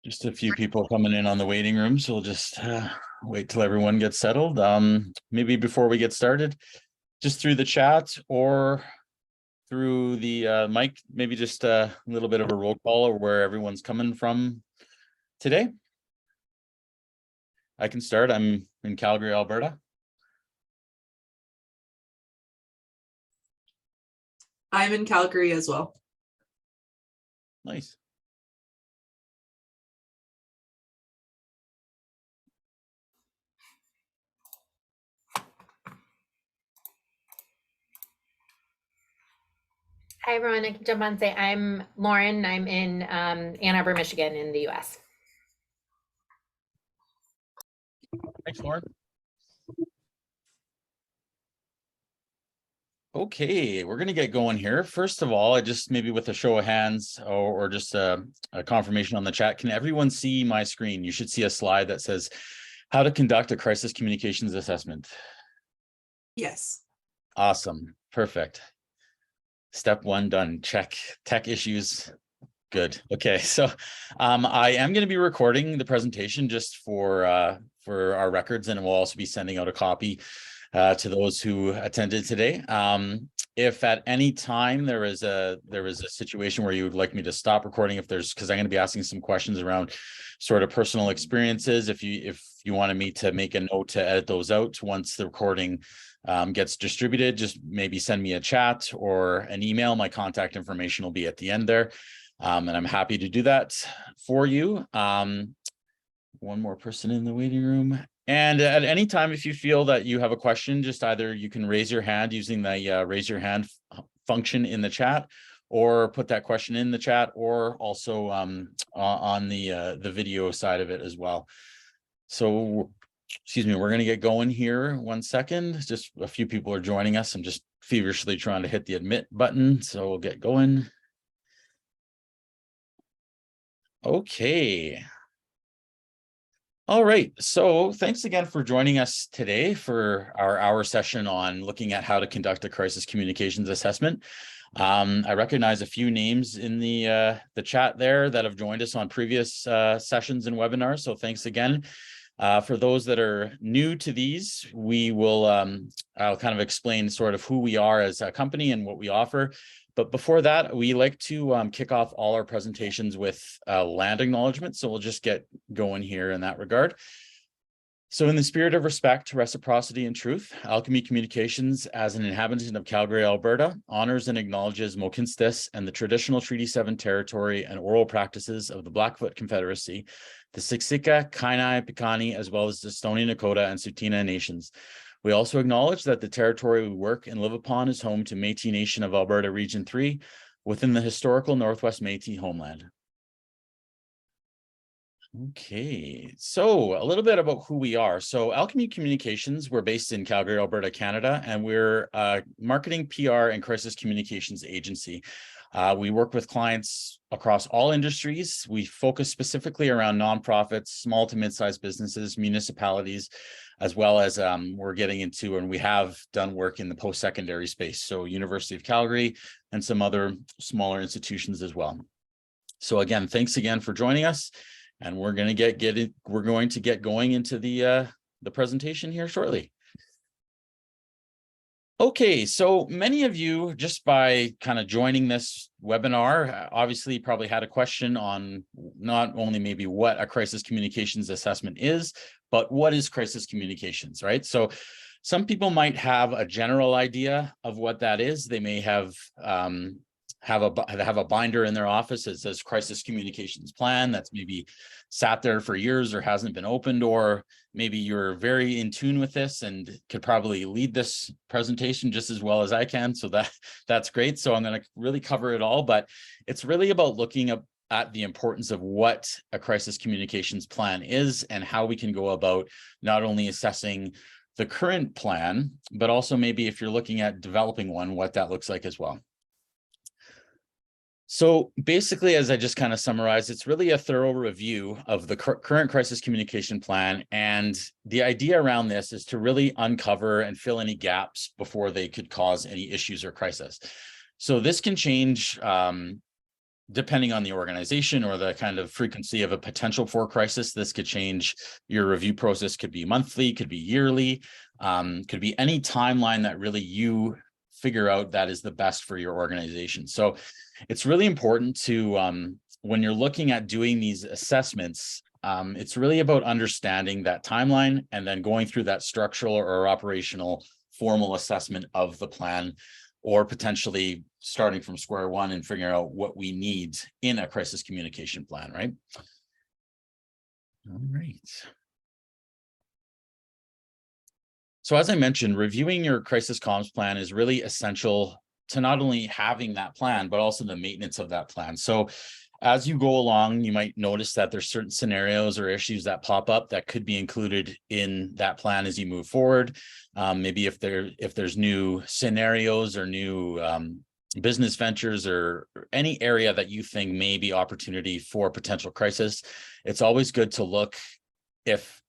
Just a few people coming in on the waiting room, so we'll just wait till everyone gets settled. Maybe before we get started, just through the chat or through the mic, maybe just a little bit of a roll call or where everyone's coming from today. I can start. I'm in Calgary, Alberta. I'm in Calgary as well. Nice. Hi, everyone. I can jump on and say I'm Lauren. I'm in Ann Arbor, Michigan in the US. Thanks, Lauren. Okay, we're going to get going here. First of all, I just maybe with a show of hands or just a confirmation on the chat. Can everyone see my screen? You should see a slide that says how to conduct a crisis communications assessment. Yes. Awesome. Perfect. Step one done. Check. Tech issues. Good. Okay. So I am going to be recording the presentation just for our records, and we'll also be sending out a copy to those who attended today. If at any time there is a situation where you would like me to stop recording, because I'm going to be asking some questions around sort of personal experiences, if you wanted me to make a note to edit those out once the recording gets distributed, just maybe send me a chat or an email. My contact information will be at the end there. And I'm happy to do that for you. One more person in the waiting room. And at any time, if you feel that you have a question, just either you can raise your hand using the raise your hand function in the chat, or put that question in the chat, or also on the video side of it as well. So, excuse me, we're going to get going here. 1 second. Just a few people are joining us. I'm just feverishly trying to hit the admit button. So we'll get going. Okay. All right. So thanks again for joining us today for our hour session on looking at how to conduct a crisis communications assessment. I recognize a few names in the chat there that have joined us on previous sessions and webinars. So thanks again. For those that are new to these, we will I'll kind of explain sort of who we are as a company and what we offer. But before that, we like to kick off all our presentations with land acknowledgement. So we'll just get going here in that regard. So in the spirit of respect, reciprocity, and truth, Alchemy Communications, as an inhabitant of Calgary, Alberta, honors and acknowledges Mohkinstsis and the traditional Treaty 7 territory and oral practices of the Blackfoot Confederacy, the Siksika, Kainai, Piikani, as well as the Stoney Nakoda and Tsuut'ina nations. We also acknowledge that the territory we work and live upon is home to Métis Nation of Alberta Region 3 within the historical Northwest Métis homeland. Okay, so a little bit about who we are. So Alchemy Communications, we're based in Calgary, Alberta, Canada, and we're a marketing, PR, and crisis communications agency. We work with clients across all industries. We focus specifically around nonprofits, small to mid-sized businesses, municipalities, as well as we're getting into, and we have done work in the post-secondary space. So University of Calgary and some other smaller institutions as well. So again, thanks again for joining us. And we're going to get going into the presentation here shortly. Okay, so many of you, just by kind of joining this webinar, obviously probably had a question on not only maybe what a crisis communications assessment is, but what is crisis communications, right? So some people might have a general idea of what that is. They may have a binder in their office that says crisis communications plan that's maybe sat there for years or hasn't been opened, or maybe you're very in tune with this and could probably lead this presentation just as well as I can. So that's great. So I'm going to really cover it all, but it's really about looking at the importance of what a crisis communications plan is and how we can go about not only assessing the current plan, but also maybe if you're looking at developing one, what that looks like as well. So basically, as I just kind of summarized, it's really a thorough review of the current crisis communication plan. And the idea around this is to really uncover and fill any gaps before they could cause any issues or crisis. So this can change depending on the organization or the kind of frequency of a potential for crisis, this could change. Your review process could be monthly, could be yearly, could be any timeline that really you figure out that is the best for your organization. So it's really important to, when you're looking at doing these assessments, it's really about understanding that timeline and then going through that structural or operational formal assessment of the plan, or potentially starting from square one and figuring out what we need in a crisis communication plan, right? All right. So as I mentioned, reviewing your crisis comms plan is really essential to not only having that plan, but also the maintenance of that plan. So as you go along, you might notice that there's certain scenarios or issues that pop up that could be included in that plan as you move forward. Maybe if there's new scenarios or new business ventures or any area that you think may be opportunity for potential crisis, it's always good to look if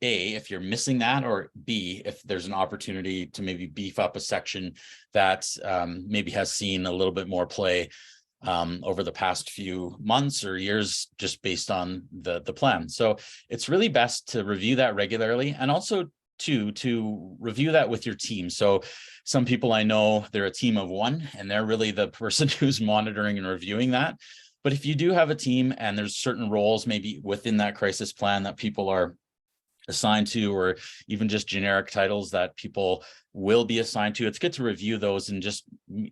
you're missing that, or B, if there's an opportunity to maybe beef up a section that maybe has seen a little bit more play over the past few months or years, just based on the plan. So it's really best to review that regularly, and also to review that with your team. So some people I know, they're a team of one, and they're really the person who's monitoring and reviewing that. But if you do have a team and there's certain roles maybe within that crisis plan that people are assigned to, or even just generic titles that people will be assigned to, it's good to review those and just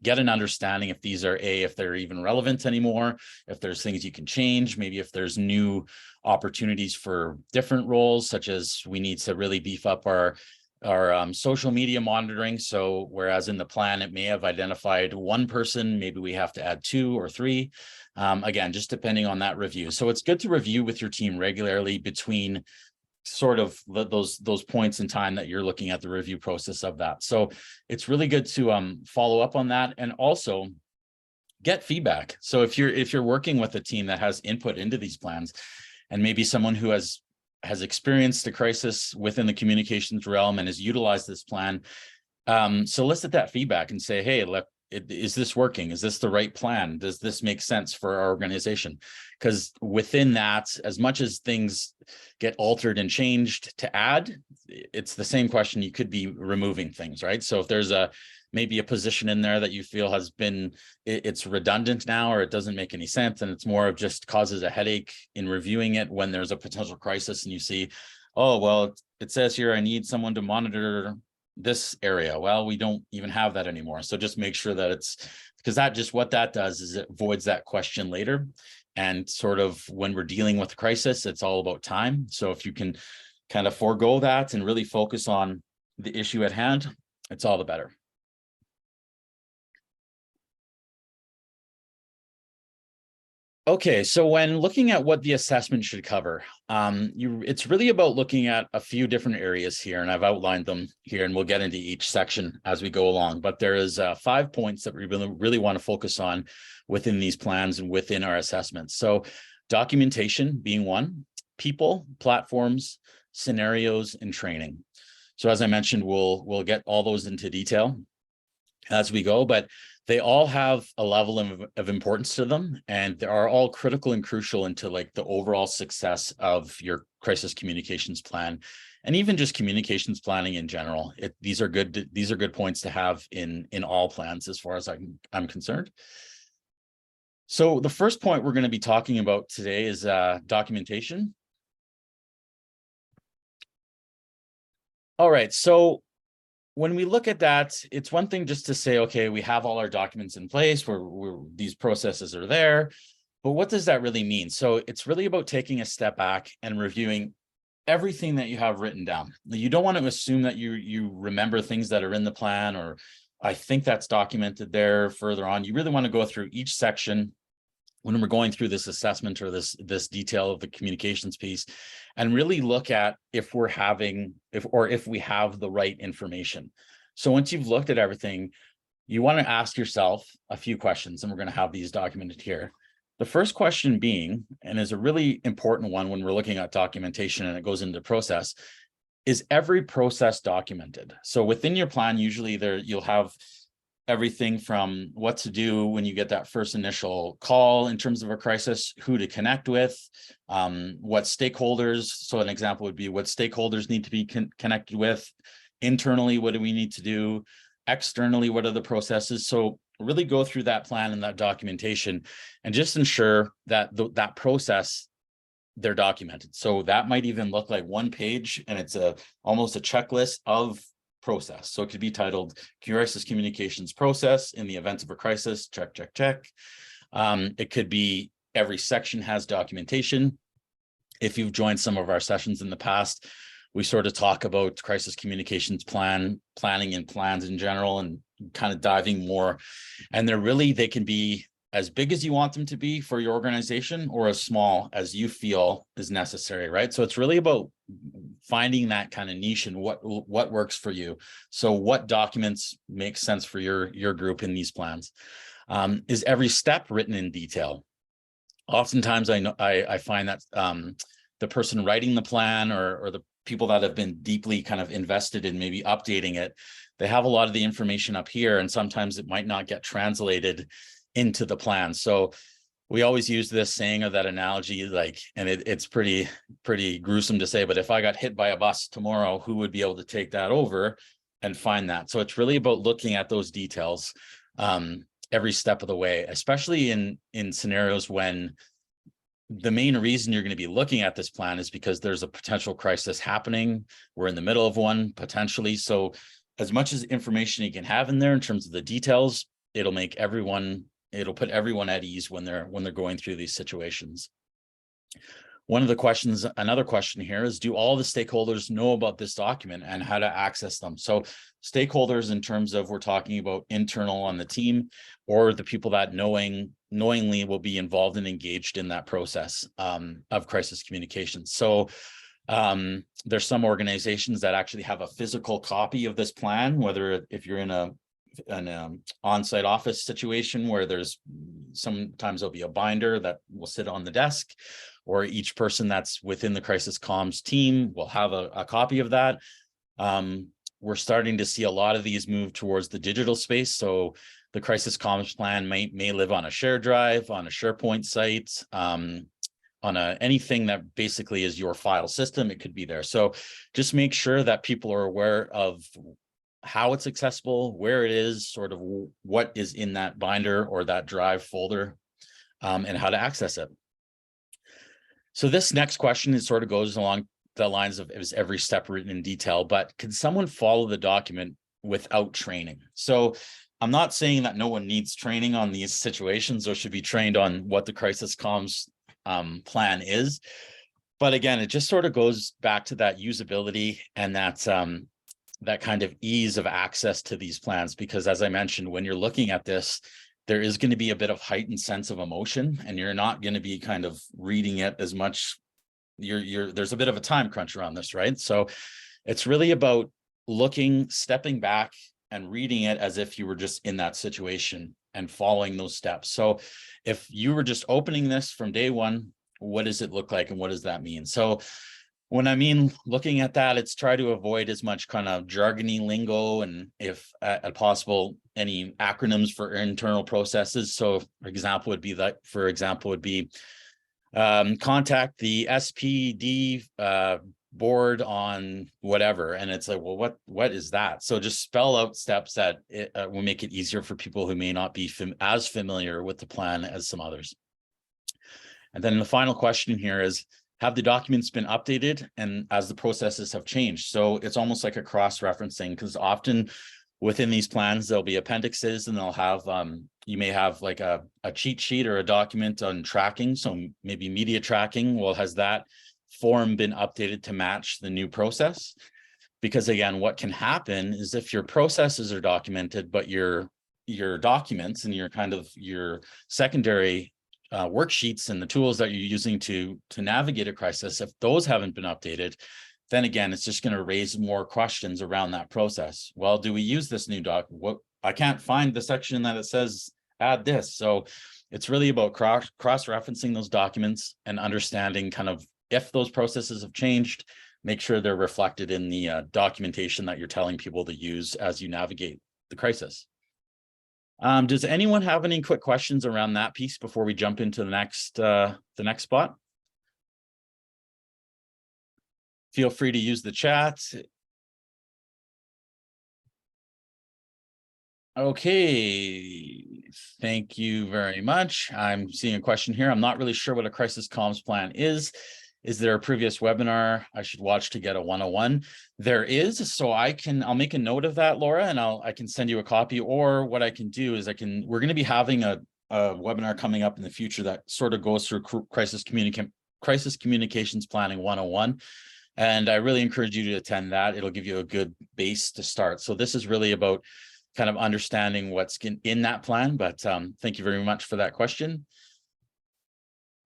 get an understanding if these are if they're even relevant anymore, if there's things you can change, maybe if there's new opportunities for different roles, such as we need to really beef up our social media monitoring. So whereas in the plan it may have identified one person, maybe we have to add 2 or 3, again, just depending on that review. So it's good to review with your team regularly between sort of those points in time that you're looking at the review process of that. So it's really good to follow up on that, and also get feedback. So if you're working with a team that has input into these plans, and maybe someone who has experienced a crisis within the communications realm and has utilized this plan, solicit that feedback and say, hey, look, is this working? Is this the right plan? Does this make sense for our organization? Because within that, as much as things get altered and changed to add, it's the same question. You could be removing things, right? So if there's maybe a position in there that you feel has been, it's redundant now, or it doesn't make any sense, and it's more of just causes a headache in reviewing it when there's a potential crisis and you see, oh, well, it says here I need someone to monitor this area. Well, we don't even have that anymore. So just make sure that it's, because that just, what that does is it voids that question later. And sort of when we're dealing with a crisis, it's all about time. So if you can kind of forego that and really focus on the issue at hand, it's all the better. Okay, so when looking at what the assessment should cover, it's really about looking at a few different areas here, and I've outlined them here, and we'll get into each section as we go along. But there is 5 points that we really want to focus on within these plans and within our assessments. So documentation being one, people, platforms, scenarios, and training. So as I mentioned, we'll get all those into detail as we go, but they all have a level of importance to them, and they are all critical and crucial into like the overall success of your crisis communications plan, and even just communications planning in general. These are good points to have in all plans as far as I'm concerned. So the first point we're going to be talking about today is documentation. All right, so when we look at that, it's one thing just to say, okay, we have all our documents in place, where these processes are there, but what does that really mean? So it's really about taking a step back and reviewing everything that you have written down. You don't want to assume that you remember things that are in the plan, or I think that's documented there further on. You really want to go through each section when we're going through this assessment or this detail of the communications piece, and really look at if we have the right information. So once you've looked at everything, you want to ask yourself a few questions, and we're going to have these documented here. The first question being, and is a really important one when we're looking at documentation and it goes into process, is every process documented? So within your plan, usually you'll have everything from what to do when you get that first initial call in terms of a crisis, who to connect with, what stakeholders. So an example would be what stakeholders need to be connected with. Internally, what do we need to do? Externally, what are the processes? So really go through that plan and that documentation and just ensure that that process, they're documented. So that might even look like one page and it's almost a checklist of process. So it could be titled Crisis Communications Process in the event of a crisis, check, check, check. It could be every section has documentation. If you've joined some of our sessions in the past, we sort of talk about crisis communications planning and plans in general and kind of diving more. And they can be as big as you want them to be for your organization or as small as you feel is necessary, right? So it's really about finding that kind of niche and what works for you. So what documents make sense for your group in these plans? Is every step written in detail? Oftentimes I find that the person writing the plan or the people that have been deeply kind of invested in maybe updating it, they have a lot of the information up here, and sometimes it might not get translated into the plan. So we always use this saying or that analogy, like, and it's pretty gruesome to say, but if I got hit by a bus tomorrow, who would be able to take that over and find that? So it's really about looking at those details every step of the way, especially in scenarios when the main reason you're going to be looking at this plan is because there's a potential crisis happening. We're in the middle of one potentially. So as much as information you can have in there in terms of the details, it'll put everyone at ease when they're going through these situations. Another question here is, do all the stakeholders know about this document and how to access them? So stakeholders in terms of, we're talking about internal on the team or the people that knowingly will be involved and engaged in that process of crisis communications. So there's some organizations that actually have a physical copy of this plan, whether if you're in an on-site office situation where sometimes there'll be a binder that will sit on the desk, or each person that's within the crisis comms team will have a copy of that. We're starting to see a lot of these move towards the digital space. So the crisis comms plan may live on a shared drive, on a SharePoint site, on anything that basically is your file system, it could be there. So just make sure that people are aware of how it's accessible, where it is, sort of what is in that binder or that drive folder, and how to access it. So this next question sort of goes along the lines of, is every step written in detail, but can someone follow the document without training? So I'm not saying that no one needs training on these situations or should be trained on what the crisis comms plan is. But again, it just sort of goes back to that usability and that kind of ease of access to these plans, because as I mentioned, when you're looking at this, there is going to be a bit of heightened sense of emotion, and you're not going to be kind of reading it as much. There's a bit of a time crunch around this, right? So it's really about stepping back and reading it as if you were just in that situation and following those steps. So if you were just opening this from day one, what does it look like and what does that mean? So when I mean looking at that, it's try to avoid as much kind of jargony lingo, and if possible, any acronyms for internal processes. So for example would be contact the SPD board on whatever, and it's like, well, what is that? So just spell out steps that will make it easier for people who may not be as familiar with the plan as some others. And then the final question here is, have the documents been updated and as the processes have changed? So it's almost like a cross-referencing, because often within these plans, there'll be appendixes and they'll have, you may have like a cheat sheet or a document on tracking. So maybe media tracking. Well, has that form been updated to match the new process? Because again, what can happen is if your processes are documented, but your documents and your secondary worksheets and the tools that you're using to navigate a crisis, if those haven't been updated, then again, it's just going to raise more questions around that process. Well, do we use this new doc? I can't find the section that it says add this. So it's really about cross-referencing those documents and understanding kind of if those processes have changed, make sure they're reflected in the documentation that you're telling people to use as you navigate the crisis. Does anyone have any quick questions around that piece before we jump into the next spot? Feel free to use the chat. Okay, thank you very much. I'm seeing a question here. I'm not really sure what a crisis comms plan is. Is there a previous webinar I should watch to get a 101? There is, so I'll make a note of that, Laura, and I can send you a copy. Or what I can do is we're going to be having a webinar coming up in the future that sort of goes through crisis communications planning 101. And I really encourage you to attend that. It'll give you a good base to start. So this is really about kind of understanding what's in that plan, but thank you very much for that question.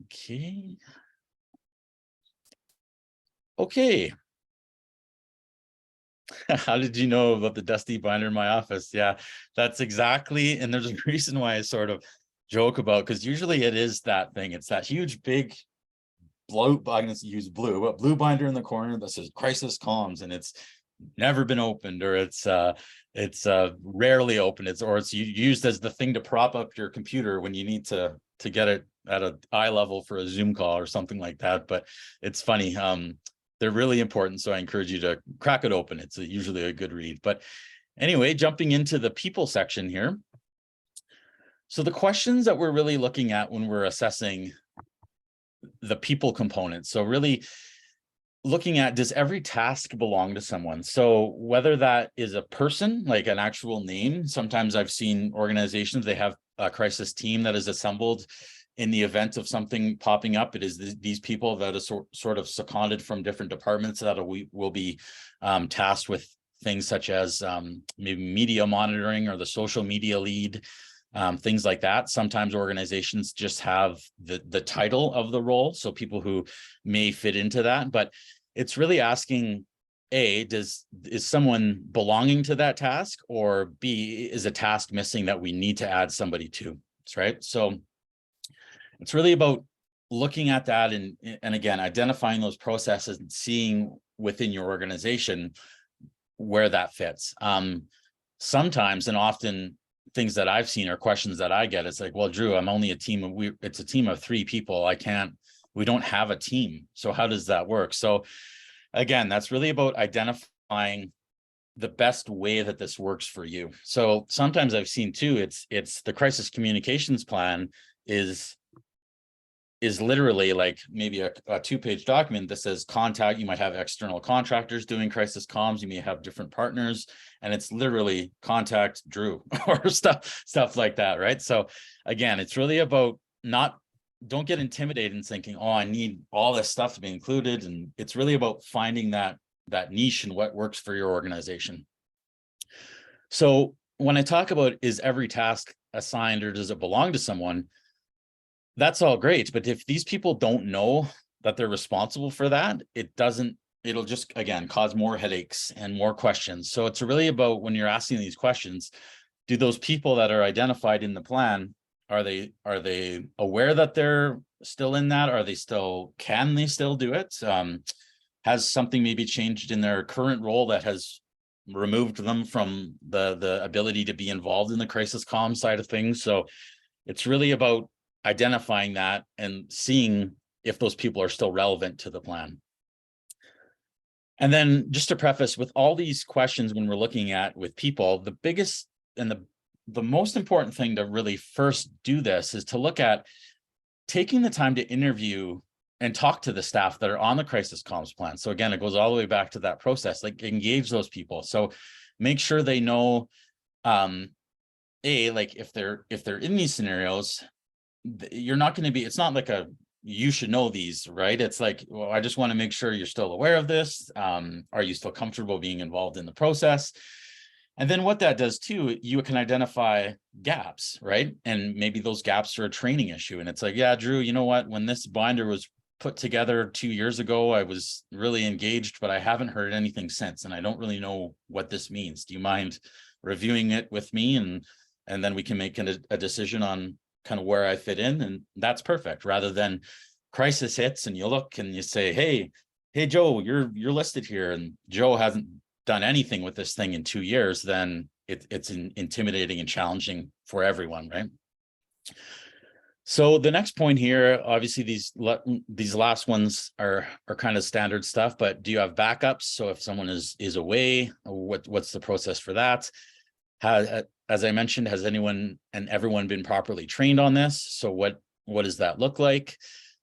Okay. How did you know about the dusty binder in my office? Yeah, that's exactly, and there's a reason why I sort of joke about, because usually it is that thing. It's that huge, big blue, I'm going to use blue, but blue binder in the corner that says crisis comms, and it's never been opened, or it's rarely opened. It's used as the thing to prop up your computer when you need to get it at an eye level for a Zoom call or something like that. But it's funny. They're really important, so I encourage you to crack it open. It's usually a good read. But anyway, jumping into the people section here. So the questions that we're really looking at when we're assessing the people component. So really looking at, does every task belong to someone? So whether that is a person, like an actual name, sometimes I've seen organizations, they have a crisis team that is assembled in the event of something popping up. It is these people that are sort of seconded from different departments that will be tasked with things such as maybe media monitoring or the social media lead, things like that. Sometimes organizations just have the title of the role, so people who may fit into that. But it's really asking, A, is someone belonging to that task, or B, is a task missing that we need to add somebody to? That's right. So it's really about looking at that and again, identifying those processes and seeing within your organization where that fits. Sometimes, and often, things that I've seen or questions that I get, it's like, well, Drew, I'm only a team of, it's a team of 3 people. We don't have a team. So how does that work? So again, that's really about identifying the best way that this works for you. So sometimes I've seen too, it's the crisis communications plan is literally like maybe a 2-page document that says contact. You might have external contractors doing crisis comms. You may have different partners, and it's literally contact Drew or stuff like that, right? So again, it's really about don't get intimidated and thinking, oh, I need all this stuff to be included. And it's really about finding that niche and what works for your organization. So when I talk about, is every task assigned or does it belong to someone? That's all great, but if these people don't know that they're responsible for that, it'll just, again, cause more headaches and more questions. So it's really about, when you're asking these questions, do those people that are identified in the plan, are they aware that they're still in that? Can they still do it? Has something maybe changed in their current role that has removed them from the ability to be involved in the crisis comm side of things? So it's really about identifying that and seeing if those people are still relevant to the plan. And then just to preface, with all these questions, when we're looking at with people, the biggest and the most important thing to really first do this is to look at taking the time to interview and talk to the staff that are on the crisis comms plan. So again, it goes all the way back to that process, like engage those people. So make sure they know, like if they're in these scenarios, you're not going to be, it's not like you should know these, right? It's like, well, I just want to make sure you're still aware of this. Are you still comfortable being involved in the process? And then what that does too, you can identify gaps, right? And maybe those gaps are a training issue. And it's like, yeah, Drew, you know what? When this binder was put together 2 years ago, I was really engaged, but I haven't heard anything since. And I don't really know what this means. Do you mind reviewing it with me? And then we can make a decision on kind of where I fit in, and that's perfect. Rather than crisis hits and you look and you say, hey Joe, you're listed here, and Joe hasn't done anything with this thing in 2 years, then it's intimidating and challenging for everyone, right? So the next point here, obviously these last ones are kind of standard stuff, but do you have backups? So if someone is away, what's the process for that? As I mentioned, has anyone and everyone been properly trained on this? So what does that look like?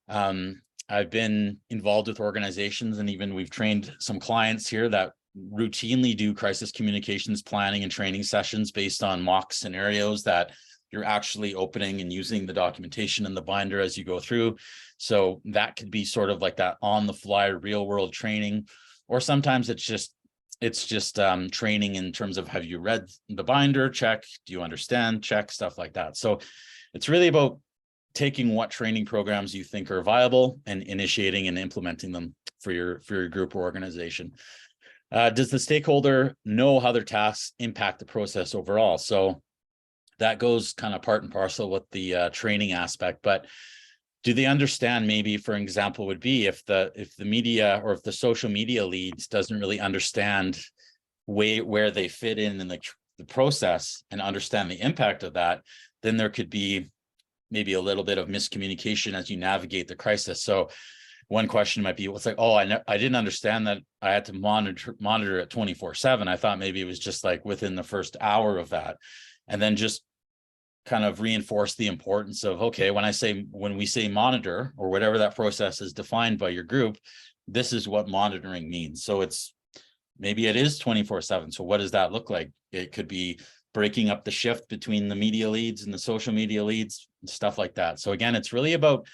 I've been involved with organizations, and even we've trained some clients here that routinely do crisis communications planning and training sessions based on mock scenarios that you're actually opening and using the documentation in the binder as you go through. So that could be sort of like that on the fly real world training, or sometimes it's just training in terms of, have you read the binder? Check. Do you understand? Check, stuff like that. So it's really about taking what training programs you think are viable and initiating and implementing them for your group or organization. Does the stakeholder know how their tasks impact the process overall? So that goes kind of part and parcel with the training aspect, but do they understand, maybe for example would be if the media or if the social media leads doesn't really understand where they fit in the process and understand the impact of that, then there could be maybe a little bit of miscommunication as you navigate the crisis. So one question might be, well, it's like, oh, I didn't understand that I had to monitor it 24/7. I thought maybe it was just like within the first hour of that. And then just kind of reinforce the importance of, okay, when we say monitor or whatever that process is defined by your group, this is what monitoring means. So maybe it is 24/7. So what does that look like? It could be breaking up the shift between the media leads and the social media leads, stuff like that. So again, it's really about,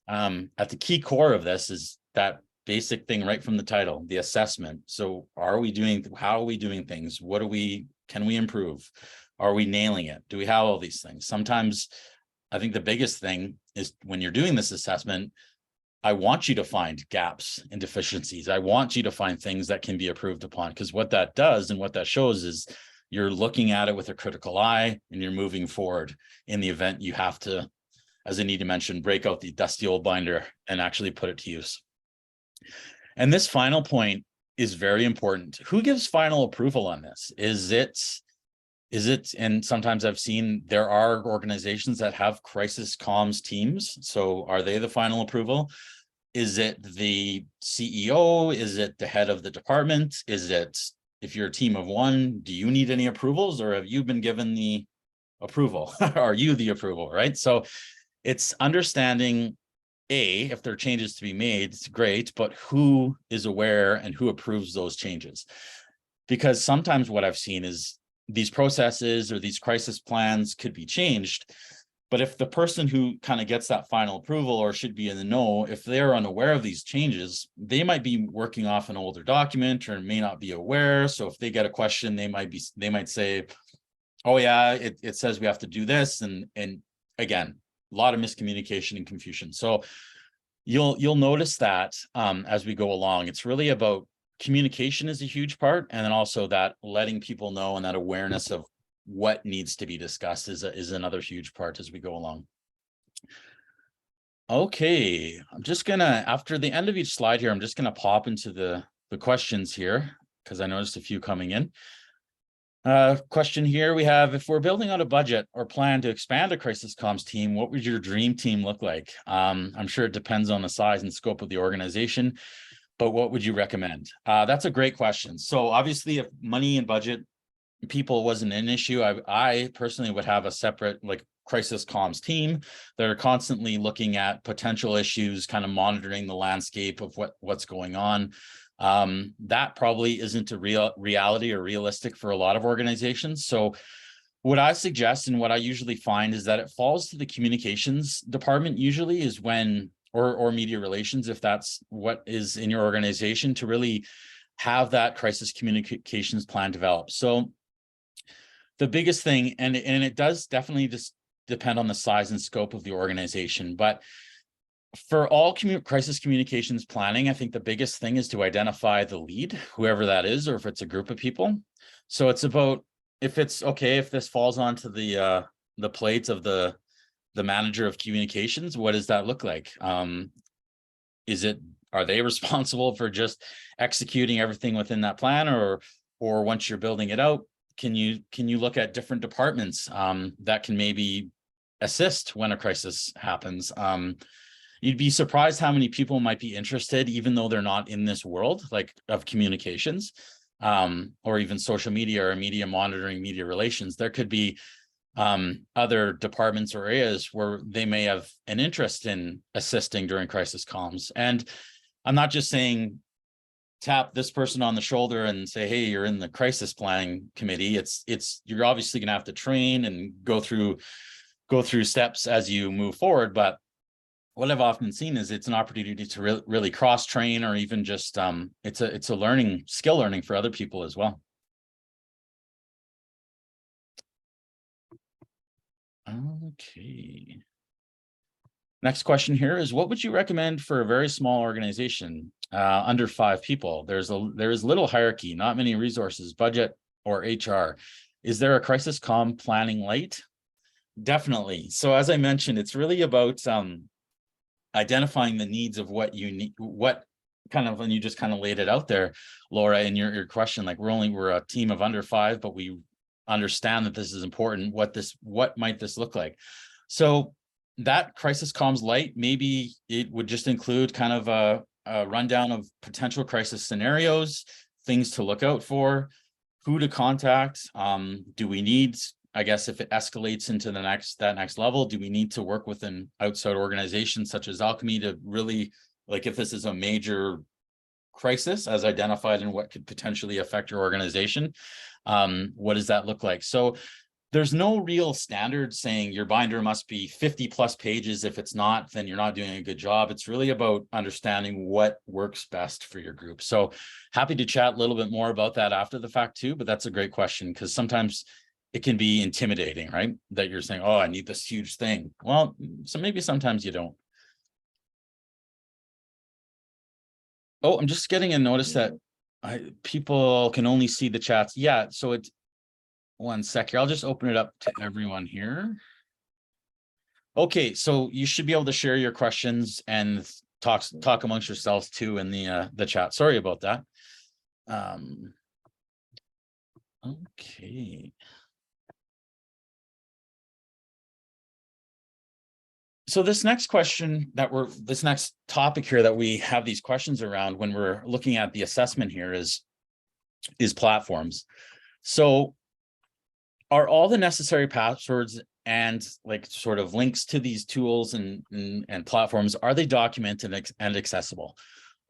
at the key core of this is that basic thing right from the title, the assessment. So how are we doing things? Can we improve? Are we nailing it? Do we have all these things? Sometimes I think the biggest thing is when you're doing this assessment, I want you to find gaps and deficiencies. I want you to find things that can be improved upon, because what that does and what that shows is you're looking at it with a critical eye and you're moving forward in the event you have to, as Anita mentioned, break out the dusty old binder and actually put it to use. And this final point is very important. Who gives final approval on this? Is it, and sometimes I've seen there are organizations that have crisis comms teams. So are they the final approval? Is it the CEO? Is it the head of the department? Is it, if you're a team of one, do you need any approvals, or have you been given the approval? Are you the approval, right? So it's understanding, if there are changes to be made, it's great, but who is aware and who approves those changes? Because sometimes what I've seen is these processes or these crisis plans could be changed, but if the person who kind of gets that final approval or should be in the know, if they're unaware of these changes, they might be working off an older document or may not be aware. So if they get a question, they might say, oh yeah, it says we have to do this. And again, a lot of miscommunication and confusion. So you'll notice that as we go along, it's really about communication is a huge part. And then also that letting people know, and that awareness of what needs to be discussed is another huge part as we go along. Okay, I'm just gonna, after the end of each slide here, I'm just gonna pop into the questions here, because I noticed a few coming in. Question here we have, if we're building out a budget or plan to expand a crisis comms team, what would your dream team look like? I'm sure it depends on the size and scope of the organization, but what would you recommend? That's a great question. So obviously, if money and budget people wasn't an issue, I personally would have a separate like crisis comms team that are constantly looking at potential issues, kind of monitoring the landscape of what's going on. That probably isn't a reality or realistic for a lot of organizations. So what I suggest and what I usually find is that it falls to the communications department usually is when, or media relations, if that's what is in your organization, to really have that crisis communications plan developed. So the biggest thing, and it does definitely just depend on the size and scope of the organization, but for all crisis communications planning, I think the biggest thing is to identify the lead, whoever that is, or if it's a group of people. So it's about, if it's okay, if this falls onto the plate of the manager of communications, what does that look like? Are they responsible for just executing everything within that plan, or once you're building it out, can you look at different departments that can maybe assist when a crisis happens? You'd be surprised how many people might be interested, even though they're not in this world like of communications, or even social media or media monitoring, media relations. There could be other departments or areas where they may have an interest in assisting during crisis comms. And I'm not just saying tap this person on the shoulder and say, hey, you're in the crisis planning committee. You're obviously going to have to train and go through steps as you move forward. But what I've often seen is it's an opportunity to really cross train, or even just it's a skill learning for other people as well. Okay. Next question here is, what would you recommend for a very small organization, under 5 people? There is little hierarchy, not many resources, budget, or HR. Is there a crisis comm planning light? Definitely. So as I mentioned, it's really about identifying the needs of what you need, and you just kind of laid it out there, Laura, in your question. Like we're a team of under 5, but we understand that this is important. What might this look like? So that crisis comms light, maybe it would just include kind of a rundown of potential crisis scenarios, things to look out for, who to contact. Do we need, I guess, if it escalates into that next level, do we need to work with an outside organization such as Alchemy to really, like, if this is a major crisis as identified and what could potentially affect your organization, what does that look like? So there's no real standard saying your binder must be 50 plus pages. If it's not, then you're not doing a good job. It's really about understanding what works best for your group. So happy to chat a little bit more about that after the fact too, but that's a great question, because sometimes it can be intimidating, right? That you're saying, oh, I need this huge thing. Well, so maybe sometimes you don't. Oh, I'm just getting a notice that people can only see the chats. Yeah, so it's, one sec here. I'll just open it up to everyone here. Okay, so you should be able to share your questions and talk amongst yourselves too in the chat. Sorry about that. Okay. So this next topic here that we have these questions around when we're looking at the assessment here is platforms. So are all the necessary passwords and like sort of links to these tools and platforms, are they documented and accessible?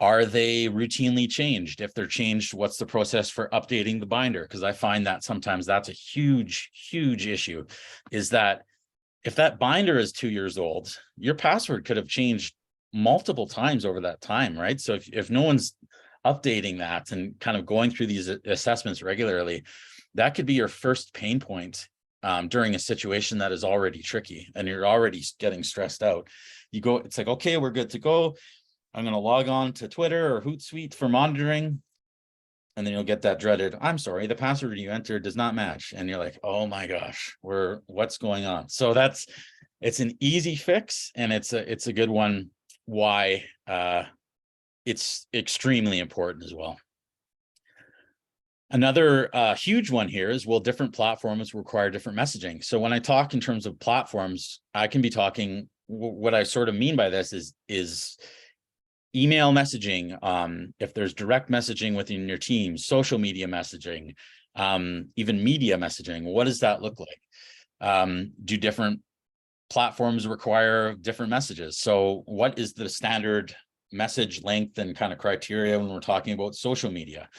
Are they routinely changed? If they're changed, what's the process for updating the binder? Because I find that sometimes that's a huge issue, is that if that binder is 2 years old, your password could have changed multiple times over that time, right? So if no one's updating that and kind of going through these assessments regularly, that could be your first pain point during a situation that is already tricky and you're already getting stressed out. It's like, okay, we're good to go. I'm going to log on to Twitter or Hootsuite for monitoring. And then you'll get that dreaded, I'm sorry, the password you entered does not match. And you're like, oh my gosh, what's going on? So it's an easy fix, and it's a good one. Why it's extremely important as well. Another huge one here is, will different platforms require different messaging? So when I talk in terms of platforms, I can be talking, what I sort of mean by this is email messaging, if there's direct messaging within your team, social media messaging, even media messaging, what does that look like? Do different platforms require different messages? So what is the standard message length and kind of criteria when we're talking about social media?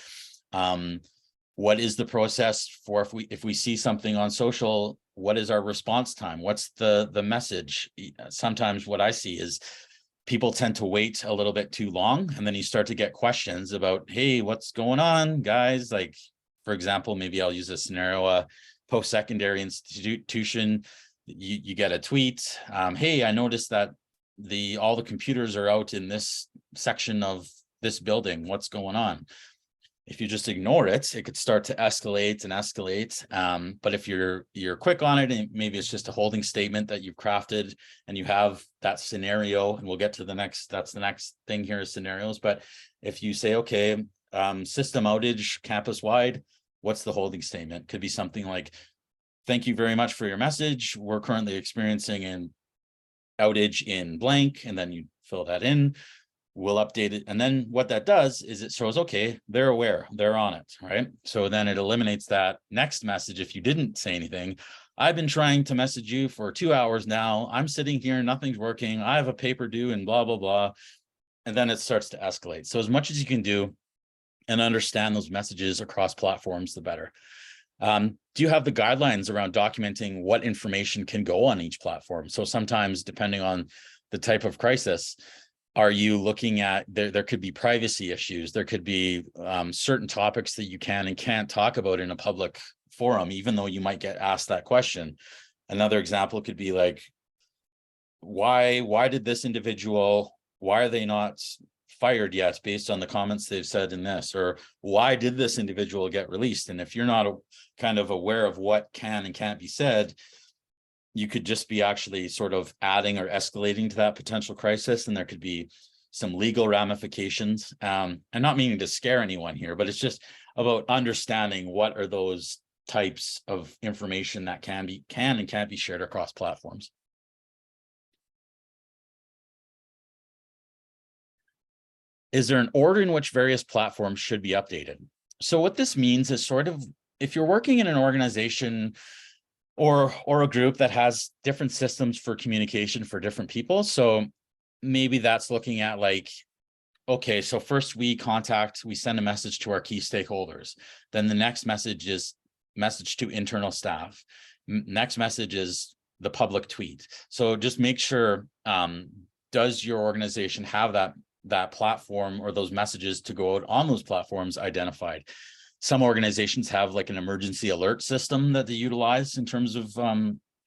What is the process for if we see something on social, what is our response time? What's the message? Sometimes what I see is people tend to wait a little bit too long, and then you start to get questions about, hey, what's going on, guys? Like, for example, maybe I'll use a scenario, a post-secondary institution, you get a tweet, hey, I noticed that all the computers are out in this section of this building, what's going on? If you just ignore it, it could start to escalate and escalate. But if you're quick on it, and maybe it's just a holding statement that you've crafted and you have that scenario, and we'll get to that's the next thing here is scenarios. But if you say, okay, system outage campus wide, what's the holding statement? Could be something like, thank you very much for your message. We're currently experiencing an outage in blank, and then you fill that in. We'll update it. And then what that does is it shows, okay, they're aware, they're on it, right? So then it eliminates that next message. If you didn't say anything, I've been trying to message you for 2 hours now. I'm sitting here, nothing's working. I have a paper due and blah, blah, blah. And then it starts to escalate. So as much as you can do and understand those messages across platforms, the better. Do you have the guidelines around documenting what information can go on each platform? So sometimes, depending on the type of crisis, are you looking at, there could be privacy issues, there could be certain topics that you can and can't talk about in a public forum, even though you might get asked that question. Another example could be like, why did this individual, why are they not fired yet based on the comments they've said in this, or why did this individual get released? And if you're not kind of aware of what can and can't be said, you could just be actually sort of adding or escalating to that potential crisis. And there could be some legal ramifications. And not meaning to scare anyone here, but it's just about understanding what are those types of information that can and can't be shared across platforms. Is there an order in which various platforms should be updated? So what this means is sort of, if you're working in an organization or a group that has different systems for communication for different people. So maybe that's looking at like, okay, so first we send a message to our key stakeholders. Then the next message is message to internal staff. Next message is the public tweet. So just make sure, does your organization have that platform or those messages to go out on those platforms identified? Some organizations have like an emergency alert system that they utilize in terms of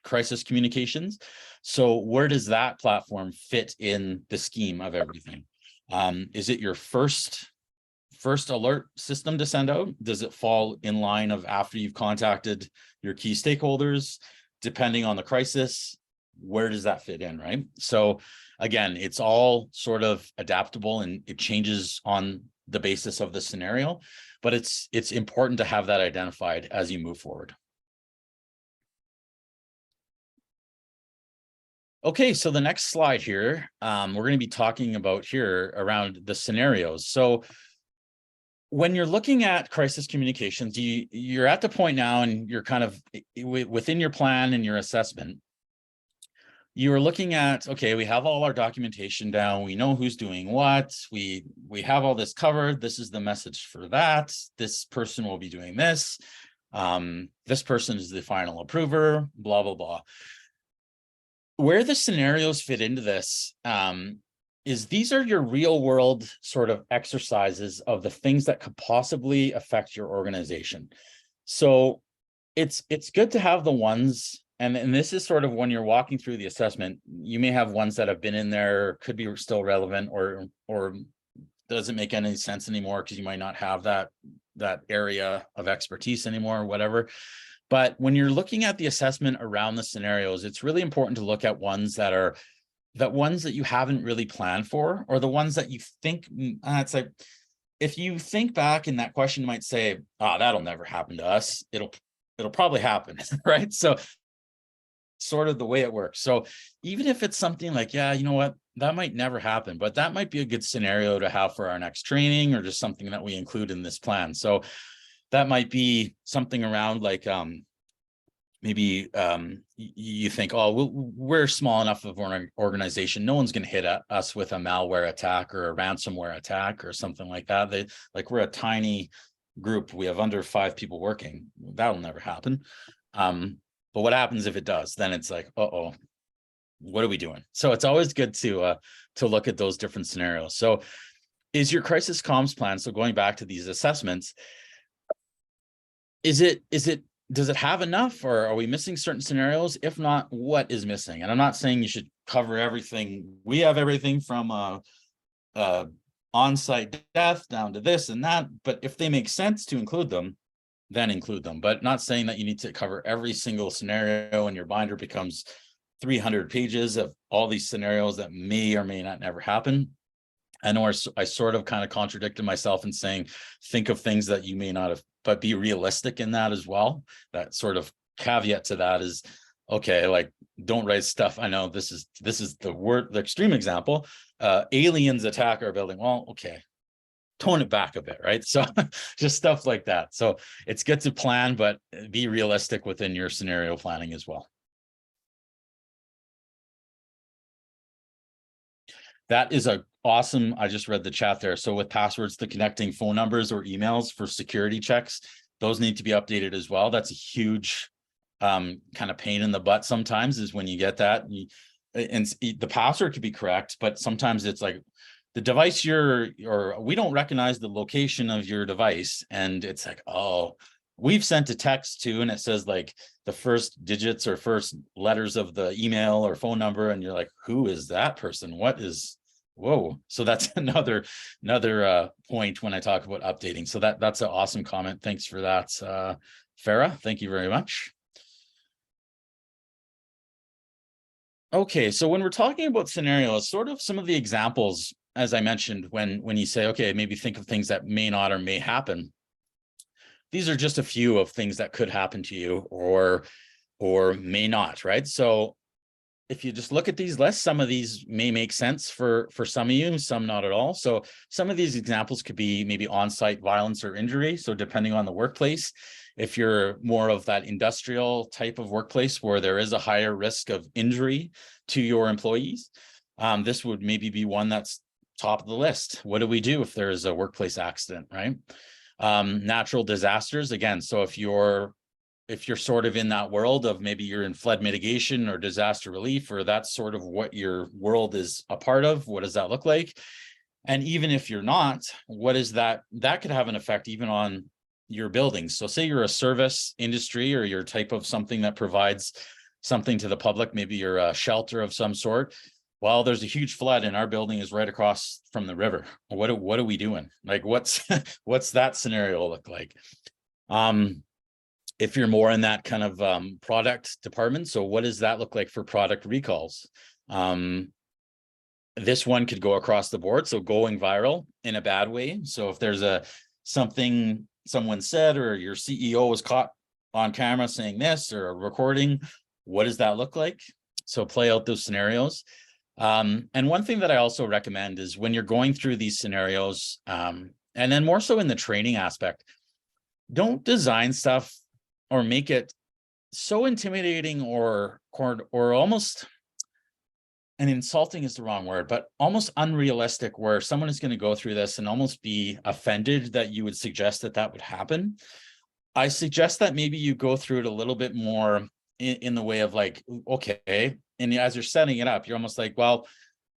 crisis communications. So where does that platform fit in the scheme of everything? Is it your first alert system to send out? Does it fall in line of after you've contacted your key stakeholders? Depending on the crisis, where does that fit in, right? So again, it's all sort of adaptable and it changes on the basis of the scenario, but it's important to have that identified as you move forward. Okay, so the next slide here, we're going to be talking about here around the scenarios. So when you're looking at crisis communications, you're at the point now and you're kind of within your plan and your assessment. You're looking at, okay, we have all our documentation down. We know who's doing what. We have all this covered. This is the message for that. This person will be doing this. This person is the final approver, blah, blah, blah. Where the scenarios fit into this is these are your real world sort of exercises of the things that could possibly affect your organization. So it's good to have the ones. And this is sort of when you're walking through the assessment, you may have ones that have been in there, could be still relevant, or doesn't make any sense anymore because you might not have that area of expertise anymore or whatever. But when you're looking at the assessment around the scenarios, it's really important to look at ones that you haven't really planned for, or the ones that you think, it's like, if you think back in that question, you might say, that'll never happen to us. It'll probably happen, right? So sort of the way it works. So even if it's something like, yeah, you know what, that might never happen, but that might be a good scenario to have for our next training, or just something that we include in this plan. So that might be something around like, maybe you think, we're small enough of an organization, no one's going to hit us with a malware attack or a ransomware attack or something like that. We're a tiny group, we have under 5 people working, that'll never happen. But what happens if it does? Then it's like, what are we doing? So it's always good to look at those different scenarios. So is your crisis comms plan, so going back to these assessments, does it have enough, or are we missing certain scenarios? If not, what is missing? And I'm not saying you should cover everything. We have everything from on-site death down to this and that, but if they make sense to include them, then include them. But not saying that you need to cover every single scenario and your binder becomes 300 pages of all these scenarios that may or may not never happen. I know I sort of kind of contradicted myself in saying, think of things that you may not have but be realistic in that as well. That sort of caveat to that is, okay, like, don't write stuff. I know this is the extreme example. Aliens attack our building. Well, okay, tone it back a bit, right? So just stuff like that. So it's good to plan, but be realistic within your scenario planning as well. That is awesome. I just read the chat there. So with passwords to connecting phone numbers or emails for security checks, those need to be updated as well. That's a huge kind of pain in the butt sometimes, is when you get that. And the password could be correct, but sometimes it's like the device we don't recognize the location of your device. And it's like, oh, we've sent a text to, and it says like the first digits or first letters of the email or phone number. And you're like, who is that person? Whoa. So that's another point when I talk about updating. So that's an awesome comment. Thanks for that. Farah, thank you very much. Okay, so when we're talking about scenarios, sort of some of the examples, as I mentioned, when you say, okay, maybe think of things that may not or may happen. These are just a few of things that could happen to you or may not, right? So if you just look at these lists, some of these may make sense for some of you, some not at all. So some of these examples could be maybe on-site violence or injury. So depending on the workplace, if you're more of that industrial type of workplace where there is a higher risk of injury to your employees, this would maybe be one that's top of the list. What do we do if there is a workplace accident, right? Natural disasters, again, so if you're sort of in that world of maybe you're in flood mitigation or disaster relief, or that's sort of what your world is a part of, what does that look like? And even if you're not, what is that could have an effect even on your buildings. So say you're a service industry, or you're type of something that provides something to the public, maybe you're a shelter of some sort. Well, there's a huge flood and our building is right across from the river. What are we doing? Like, what's that scenario look like? If you're more in that kind of product department, so what does that look like for product recalls? This one could go across the board, so going viral in a bad way. So if there's something someone said, or your CEO was caught on camera saying this, or a recording, what does that look like? So play out those scenarios. And one thing that I also recommend is when you're going through these scenarios, and then more so in the training aspect, don't design stuff or make it so intimidating or almost, and insulting is the wrong word, but almost unrealistic, where someone is going to go through this and almost be offended that you would suggest that would happen. I suggest that maybe you go through it a little bit more in the way of like, okay, and as you're setting it up, you're almost like, well,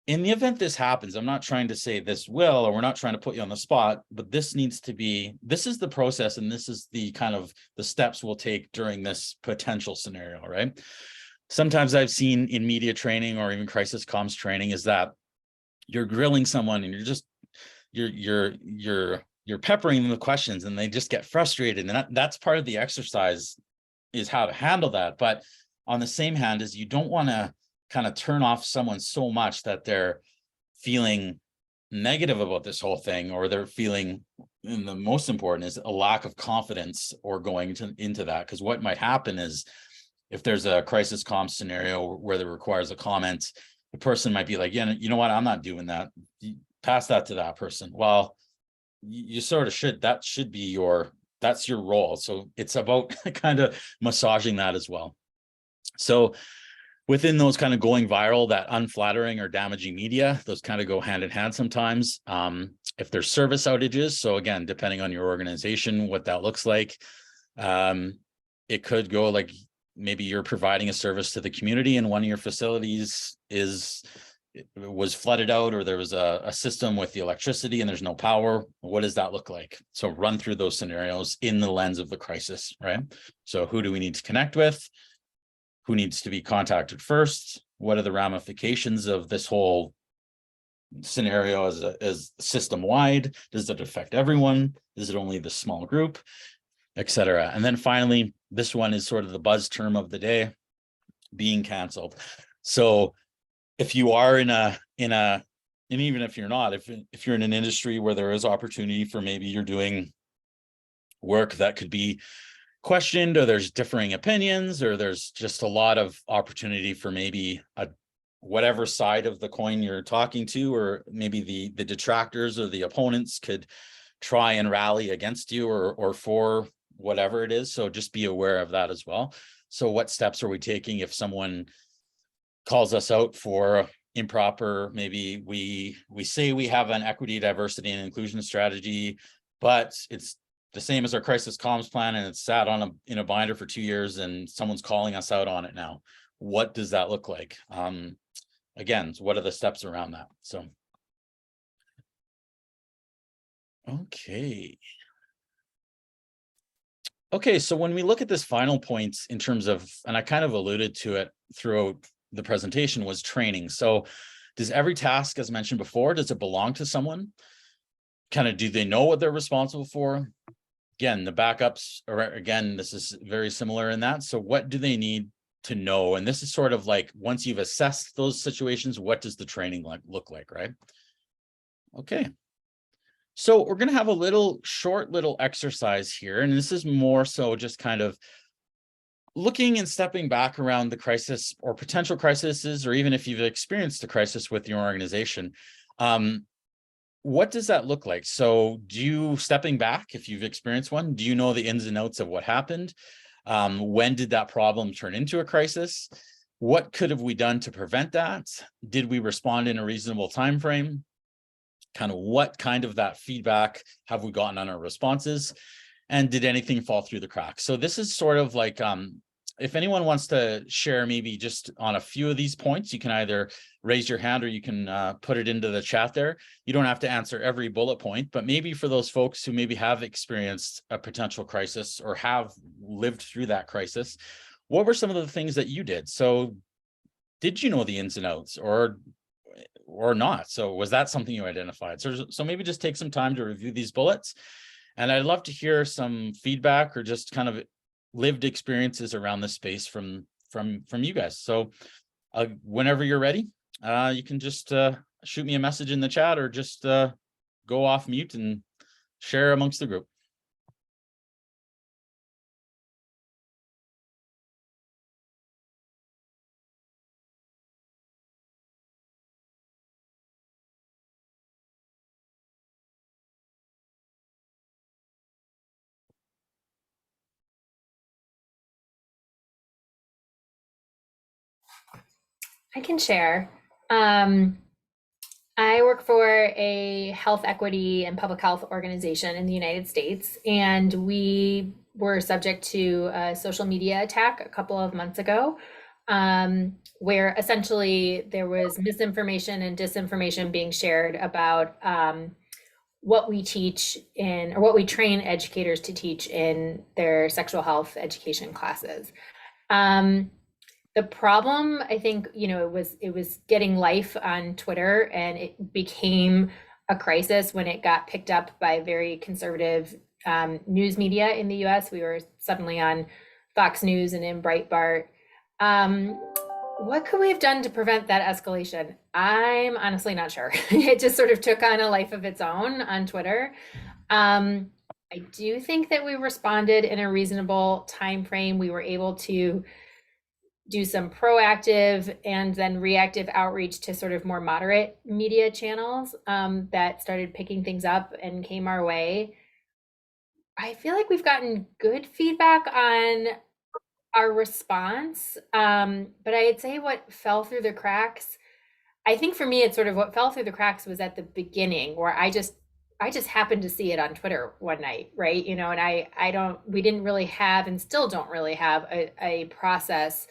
in the event this happens, I'm not trying to say this will, or we're not trying to put you on the spot, but this is the process, and this is the kind of the steps we'll take during this potential scenario, right? Sometimes I've seen in media training or even crisis comms training is that you're grilling someone and you're peppering them with questions, and they just get frustrated. And that's part of the exercise, is how to handle that. But on the same hand, is you don't want to kind of turn off someone so much that they're feeling negative about this whole thing, or they're feeling, and the most important is a lack of confidence or going into that. Because what might happen is, if there's a crisis comms scenario where there requires a comment, the person might be like, yeah, you know what, I'm not doing that. Pass that to that person. Well, you sort of should, that's your role. So it's about kind of massaging that as well. So within those kind of going viral, that unflattering or damaging media, those kind of go hand in hand sometimes. If there's service outages, so again, depending on your organization, what that looks like, it could go like, maybe you're providing a service to the community and one of your facilities was flooded out, or there was a system with the electricity and there's no power. What does that look like? So run through those scenarios in the lens of the crisis, right? So who do we need to connect with? Who needs to be contacted first? What are the ramifications of this whole scenario as system wide? Does it affect everyone? Is it only the small group, etc.? And then finally, this one is sort of the buzz term of the day, being canceled. So if you are and even if you're not, if you're in an industry where there is opportunity for, maybe you're doing work that could be questioned, or there's differing opinions, or there's just a lot of opportunity for maybe whatever side of the coin you're talking to, or maybe the detractors or the opponents could try and rally against you or for whatever it is. So just be aware of that as well. So what steps are we taking if someone calls us out for improper, maybe we say we have an equity, diversity, and inclusion strategy, but it's the same as our crisis comms plan and it's sat on in a binder for 2 years and someone's calling us out on it now. What does that look like? Again, so what are the steps around that? So okay, so when we look at this final point in terms of, and I kind of alluded to it throughout the presentation, was training. So does every task, as mentioned before, does it belong to someone? Kind of, do they know what they're responsible for? Again, the backups are, again, this is very similar in that. So what do they need to know? And this is sort of like, once you've assessed those situations, what does the training look like, right? Okay. So we're going to have a short little exercise here. And this is more so just kind of looking and stepping back around the crisis or potential crises, or even if you've experienced a crisis with your organization. What does that look like? So stepping back, if you've experienced one, do you know the ins and outs of what happened? When did that problem turn into a crisis? What could have we done to prevent that? Did we respond in a reasonable time frame? Kind of what kind of that feedback have we gotten on our responses? And did anything fall through the cracks? So this is sort of like, if anyone wants to share maybe just on a few of these points, you can either raise your hand or you can put it into the chat there. You don't have to answer every bullet point, but maybe for those folks who maybe have experienced a potential crisis or have lived through that crisis, what were some of the things that you did? So did you know the ins and outs or not? So was that something you identified? So maybe just take some time to review these bullets. And I'd love to hear some feedback or just kind of lived experiences around this space from you guys. So whenever you're ready, you can just shoot me a message in the chat or just go off mute and share amongst the group. I can share. I work for a health equity and public health organization in the United States, and we were subject to a social media attack a couple of months ago, where essentially there was misinformation and disinformation being shared about what we teach in, or what we train educators to teach in their sexual health education classes. The problem, I think, it was getting life on Twitter, and it became a crisis when it got picked up by very conservative news media in the US. We were suddenly on Fox News and in Breitbart. What could we have done to prevent that escalation? I'm honestly not sure. It just sort of took on a life of its own on Twitter. I do think that we responded in a reasonable time frame. We were able to do some proactive and then reactive outreach to sort of more moderate media channels that started picking things up and came our way. I feel like we've gotten good feedback on our response, but I'd say what fell through the cracks, I think for me, it's sort of what fell through the cracks was at the beginning, where I just happened to see it on Twitter one night, right? And we didn't really have, and still don't really have a process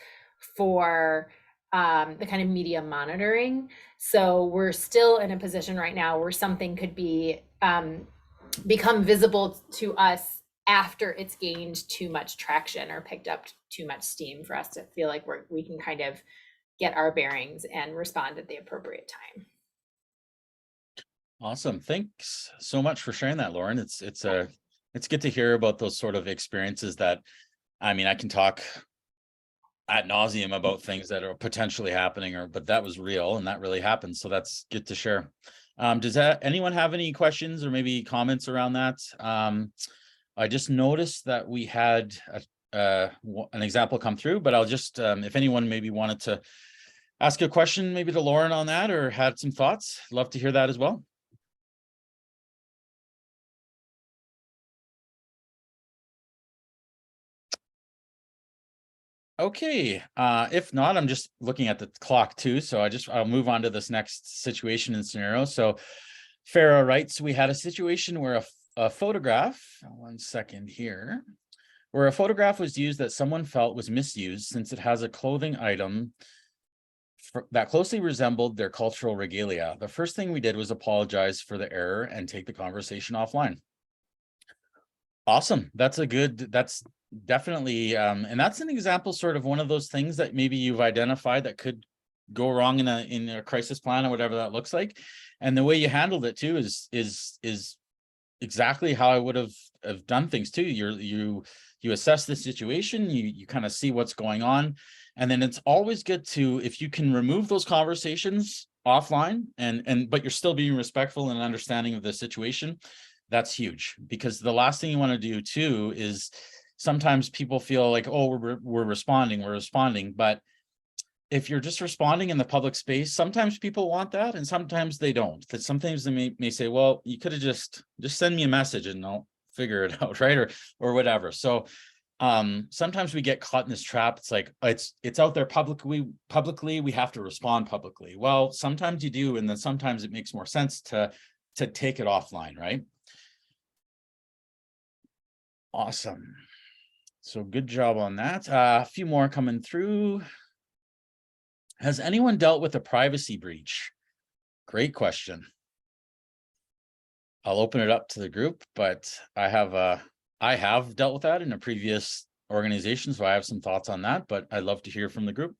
for the kind of media monitoring. So we're still in a position right now where something could be become visible to us after it's gained too much traction or picked up too much steam for us to feel like we can kind of get our bearings and respond at the appropriate time. Awesome. Thanks so much for sharing that, Lauren. It's good to hear about those sort of experiences that, I mean, I can talk ad nauseum about things that are potentially happening, but that was real and that really happened. So that's good to share. Does anyone have any questions or maybe comments around that? I just noticed that we had an example come through, but I'll just, if anyone maybe wanted to ask a question, maybe to Lauren on that, or had some thoughts, love to hear that as well. Okay, if not, I'm just looking at the clock too, so I'll move on to this next situation and scenario. So Farah writes, we had a situation where a photograph, 1 second here, where a photograph was used that someone felt was misused since it has a clothing item that closely resembled their cultural regalia. The first thing we did was apologize for the error and take the conversation offline. Awesome. That's definitely, and that's an example, sort of one of those things that maybe you've identified that could go wrong in a crisis plan or whatever that looks like. And the way you handled it too is exactly how I would have done things too. You assess the situation, you kind of see what's going on. And then it's always good to, if you can remove those conversations offline but you're still being respectful and understanding of the situation, that's huge. Because the last thing you want to do too is sometimes people feel like, oh, we're responding. But if you're just responding in the public space, sometimes people want that and sometimes they don't. That sometimes they may say, well, you could have just send me a message and I'll figure it out, right? Or whatever. So sometimes we get caught in this trap. It's like, it's out there publicly, we have to respond publicly. Well, sometimes you do, and then sometimes it makes more sense to take it offline, right? Awesome. So good job on that. A few more coming through. Has anyone dealt with a privacy breach? Great question. I'll open it up to the group, but I have dealt with that in a previous organization, so I have some thoughts on that, but I'd love to hear from the group.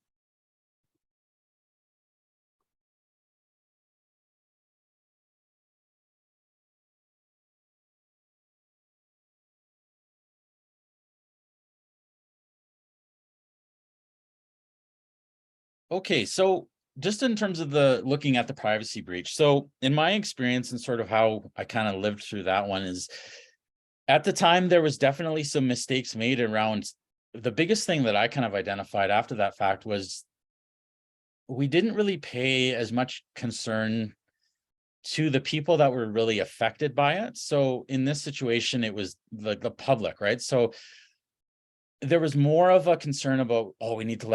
Okay, so just in terms of looking at the privacy breach. So in my experience and sort of how I kind of lived through that one is, at the time, there was definitely some mistakes made around. The biggest thing that I kind of identified after that fact was we didn't really pay as much concern to the people that were really affected by it. So in this situation, it was the public, right? So there was more of a concern about, oh, we need to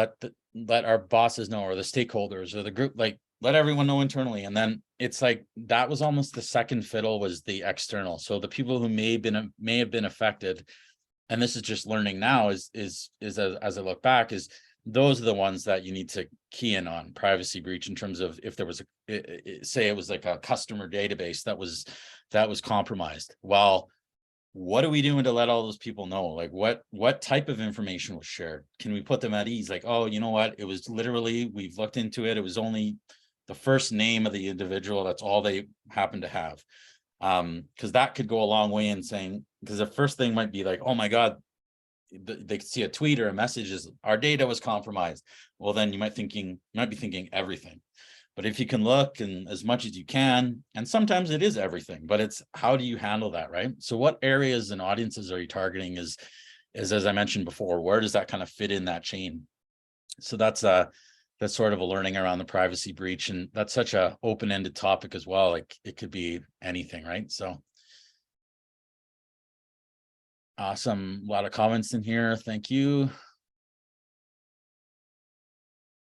let our bosses know, or the stakeholders or the group, like let everyone know internally. And then it's like, that was almost the second fiddle, was the external. So the people who may have been affected, and this is just learning now, is as I look back, is those are the ones that you need to key in on privacy breach, in terms of if there was say it was like a customer database that was compromised. Well, what are we doing to let all those people know? Like what type of information was shared? Can we put them at ease? Like, oh, you know what? It was literally, we've looked into it. It was only the first name of the individual. That's all they happen to have. Because that could go a long way in saying, because the first thing might be like, oh my God, they could see a tweet or a message is our data was compromised. Well, then you might be thinking everything. But if you can look, and as much as you can, and sometimes it is everything, but it's how do you handle that, right? So what areas and audiences are you targeting is as I mentioned before, where does that kind of fit in that chain? So that's sort of a learning around the privacy breach, and that's such a open-ended topic as well. Like it could be anything, right? So awesome. A lot of comments in here. Thank you.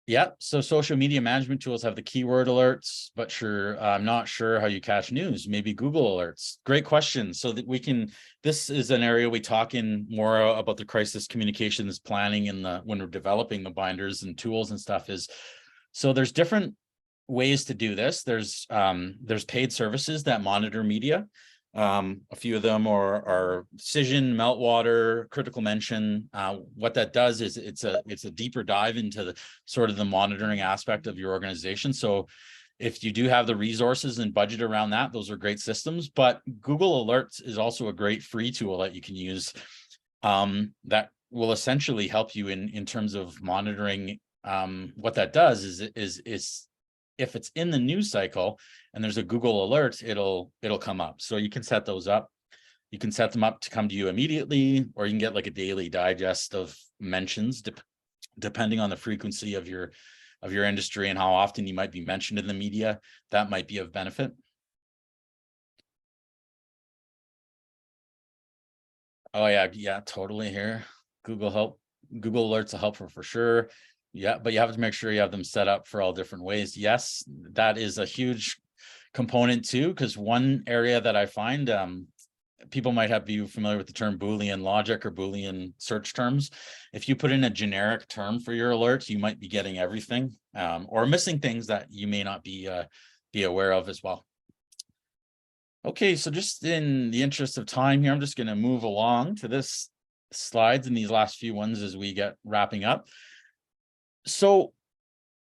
Yeah, so social media management tools have the keyword alerts, but I'm not sure how you catch news. Maybe Google alerts. Great question. So that this is an area we talk in more about the crisis communications planning when we're developing the binders and tools and stuff is, so there's different ways to do this. There's paid services that monitor media. A few of them are Cision, Meltwater, Critical Mention. What that does is it's a deeper dive into the sort of the monitoring aspect of your organization. So if you do have the resources and budget around that, those are great systems. But Google Alerts is also a great free tool that you can use that will essentially help you in terms of monitoring. What that does is if it's in the news cycle and there's a Google alert, it'll come up. So you can set those up. You can set them up to come to you immediately, or you can get like a daily digest of mentions, depending on the frequency of your industry and how often you might be mentioned in the media. That might be of benefit. Oh yeah, totally here. Google Alerts are helpful for sure. Yeah, but you have to make sure you have them set up for all different ways. Yes, that is a huge component too, because one area that I find, people might have be familiar with the term Boolean logic or Boolean search terms. If you put in a generic term for your alerts, you might be getting everything, or missing things that you may not be aware of as well. Okay, so just in the interest of time here, I'm just going to move along to this slides and these last few ones as we get wrapping up. So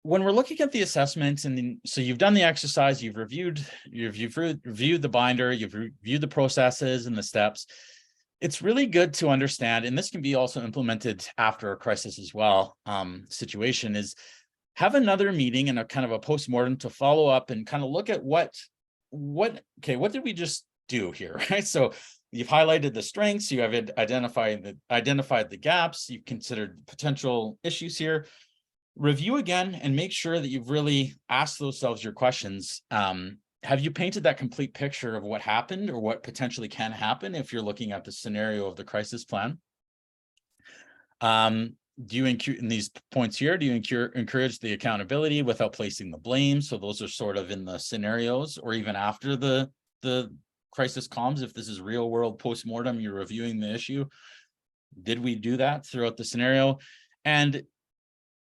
when we're looking at the assessments, and so you've done the exercise, you've reviewed the binder, you've reviewed the processes and the steps. It's really good to understand, and this can be also implemented after a crisis as well, situation, is have another meeting and a kind of a postmortem to follow up and kind of look at what did we just do here, right? So you've highlighted the strengths, you have identified the gaps, you've considered potential issues here. Review again and make sure that you've really asked yourselves your questions. Have you painted that complete picture of what happened or what potentially can happen if you're looking at the scenario of the crisis plan? Do you in these points here, do you encourage the accountability without placing the blame? So those are sort of in the scenarios, or even after the crisis calms, if this is real world postmortem, you're reviewing the issue. Did we do that throughout the scenario? And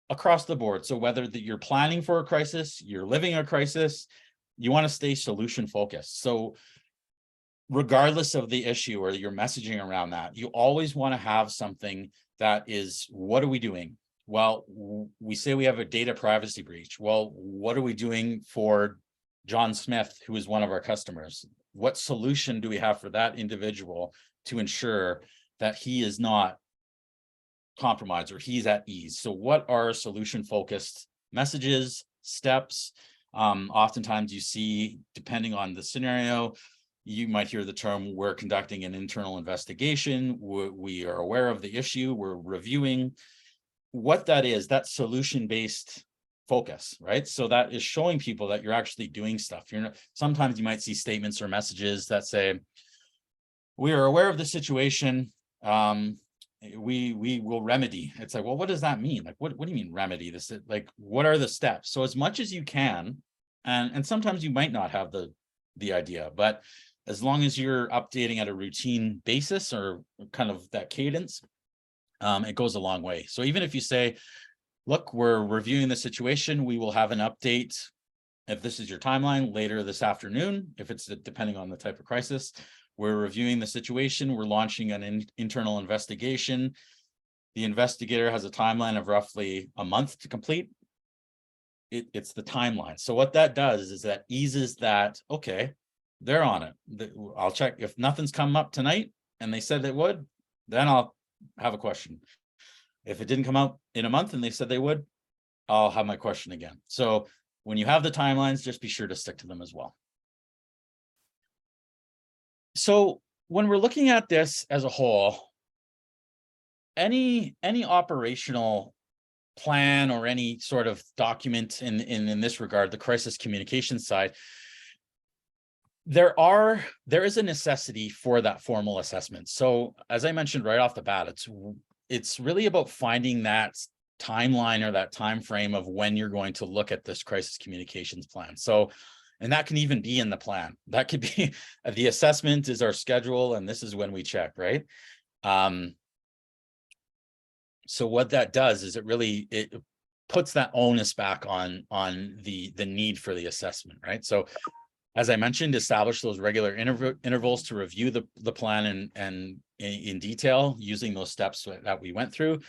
across the board, so whether that you're planning for a crisis, you're living a crisis, you want to stay solution focused. So regardless of the issue or your messaging around that, you always want to have something that is, what are we doing? Well, we say we have a data privacy breach. Well, what are we doing for John Smith, who is one of our customers? What solution do we have for that individual to ensure that he is not compromised or he's at ease? So what are solution focused messages, steps? Oftentimes you see, depending on the scenario, you might hear the term, we're conducting an internal investigation. We are aware of the issue. We're reviewing. What that is, that solution-based focus, right? So that is showing people that you're actually doing stuff. Sometimes you might see statements or messages that say, we are aware of the situation. We will remedy. It's like, well, what does that mean? Like, what do you mean remedy? This is like, what are the steps? So as much as you can, and sometimes you might not have the idea, but as long as you're updating at a routine basis or kind of that cadence, it goes a long way. So even if you say, look, we're reviewing the situation, we will have an update, if this is your timeline, later this afternoon, if it's depending on the type of crisis, we're reviewing the situation, we're launching an internal investigation. The investigator has a timeline of roughly a month to complete. It's the timeline. So what that does is that eases that, okay, they're on it. I'll check. If nothing's come up tonight and they said it would, then I'll have a question. If it didn't come out in a month and they said they would, I'll have my question again. So when you have the timelines, just be sure to stick to them as well. So when we're looking at this as a whole, any operational plan or any sort of document in this regard, the crisis communication side, there is a necessity for that formal assessment. So as I mentioned right off the bat, it's really about finding that timeline or that time frame of when you're going to look at this crisis communications plan. So, and that can even be in the plan. That could be the assessment is our schedule, and this is when we check, right? So what that does is it puts that onus back on the need for the assessment, right? So as I mentioned, establish those regular intervals to review the plan and in detail using those steps that we went through.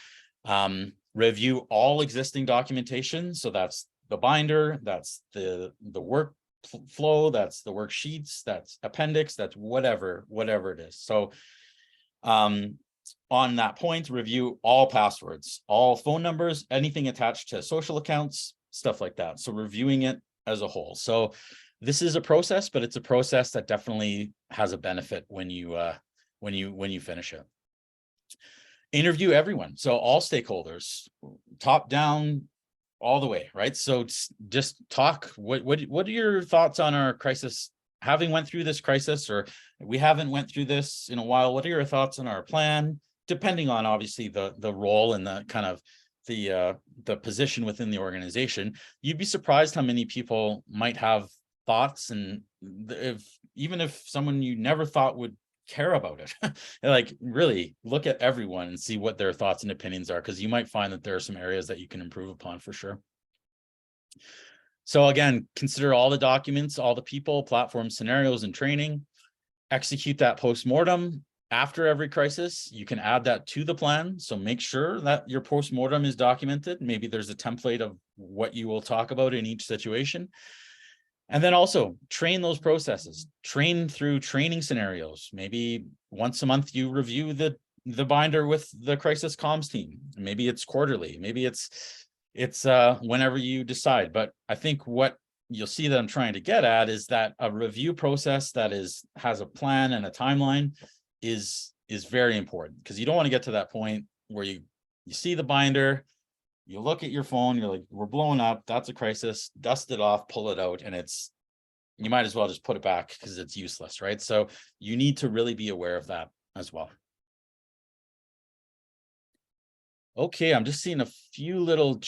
Review all existing documentation. So that's the binder, that's the work flow, that's the worksheets, that's appendix, that's whatever it is. So on that point, review all passwords, all phone numbers, anything attached to social accounts, stuff like that. So reviewing it as a whole. So this is a process, but it's a process that definitely has a benefit when you when you finish it. Interview everyone. So all stakeholders, top down, all the way, right? So just talk. What are your thoughts on our crisis? Having went through this crisis, or we haven't went through this in a while, what are your thoughts on our plan? Depending on obviously the role and the kind of the position within the organization, you'd be surprised how many people might have thoughts, and even if someone you never thought would care about it, like really look at everyone and see what their thoughts and opinions are, because you might find that there are some areas that you can improve upon for sure. So again, consider all the documents, all the people, platforms, scenarios, and training. Execute that post-mortem after every crisis. You can add that to the plan. So make sure that your post-mortem is documented. Maybe there's a template of what you will talk about in each situation. And then also train those processes, train through training scenarios. Maybe once a month you review the binder with the crisis comms team. Maybe it's quarterly, maybe it's whenever you decide. But I think what you'll see that I'm trying to get at is that a review process that has a plan and a timeline is very important, because you don't want to get to that point where you see the binder, you look at your phone, you're like, we're blowing up, that's a crisis, dust it off, pull it out, and you might as well just put it back because it's useless, right? So you need to really be aware of that as well. Okay, I'm just seeing a few little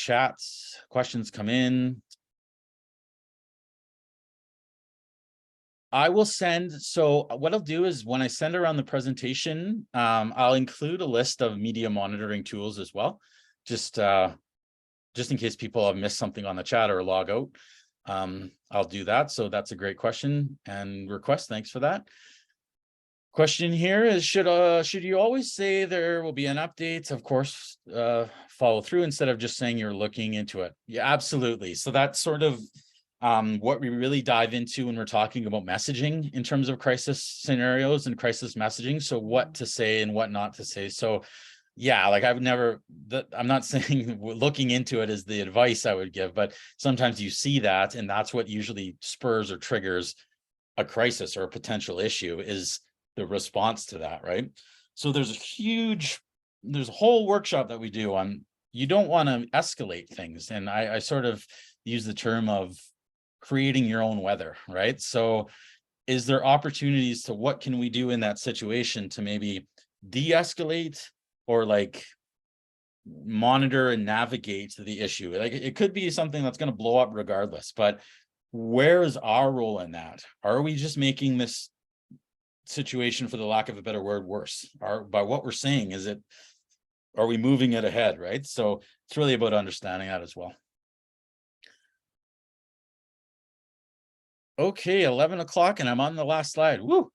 questions come in. I will send, so what I'll do is when I send around the presentation, I'll include a list of media monitoring tools as well, just in case people have missed something on the chat or log out. I'll do that. So that's a great question and request. Thanks for that. Question here is, should you always say there will be an update? Of course, follow through instead of just saying you're looking into it. Yeah, absolutely. So that's sort of what we really dive into when we're talking about messaging in terms of crisis scenarios and crisis messaging. So what to say and what not to say. So yeah, like I'm not saying looking into it is the advice I would give, but sometimes you see that, and that's what usually spurs or triggers a crisis or a potential issue, is the response to that, right? So there's a whole workshop that we do on, you don't want to escalate things. And I sort of use the term of creating your own weather, right? So is there opportunities to what can we do in that situation to maybe de-escalate or like monitor and navigate the issue? Like it could be something that's going to blow up regardless, but where is our role in that? Are we just making this situation, for the lack of a better word, worse? By what we're saying, are we moving it ahead, right? So it's really about understanding that as well. Okay, 11 o'clock and I'm on the last slide. Woo!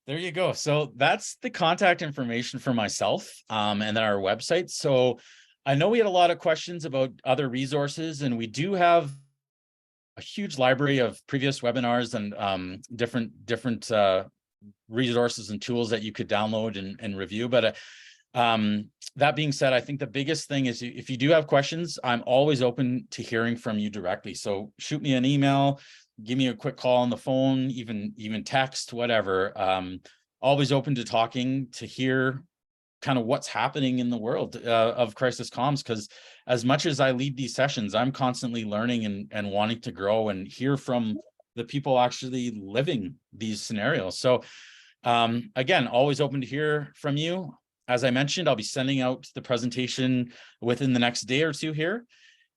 There you go. So that's the contact information for myself and then our website. So I know we had a lot of questions about other resources, and we do have a huge library of previous webinars and different resources and tools that you could download and review. But that being said, I think the biggest thing is, if you do have questions, I'm always open to hearing from you directly. So shoot me an email, give me a quick call on the phone, even text, whatever. Always open to talking, to hear kind of what's happening in the world of crisis comms, because as much as I lead these sessions, I'm constantly learning and wanting to grow and hear from the people actually living these scenarios. So again, always open to hear from you. As I mentioned, I'll be sending out the presentation within the next day or two here.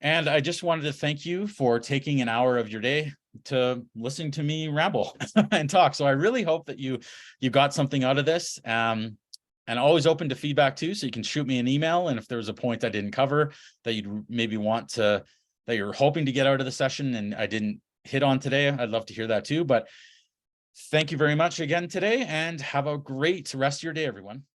And I just wanted to thank you for taking an hour of your day to listening to me ramble and talk. So I really hope that you got something out of this. And always open to feedback too. So you can shoot me an email. And if there was a point I didn't cover that you'd maybe that you're hoping to get out of the session and I didn't hit on today, I'd love to hear that too. But thank you very much again today, and have a great rest of your day, everyone.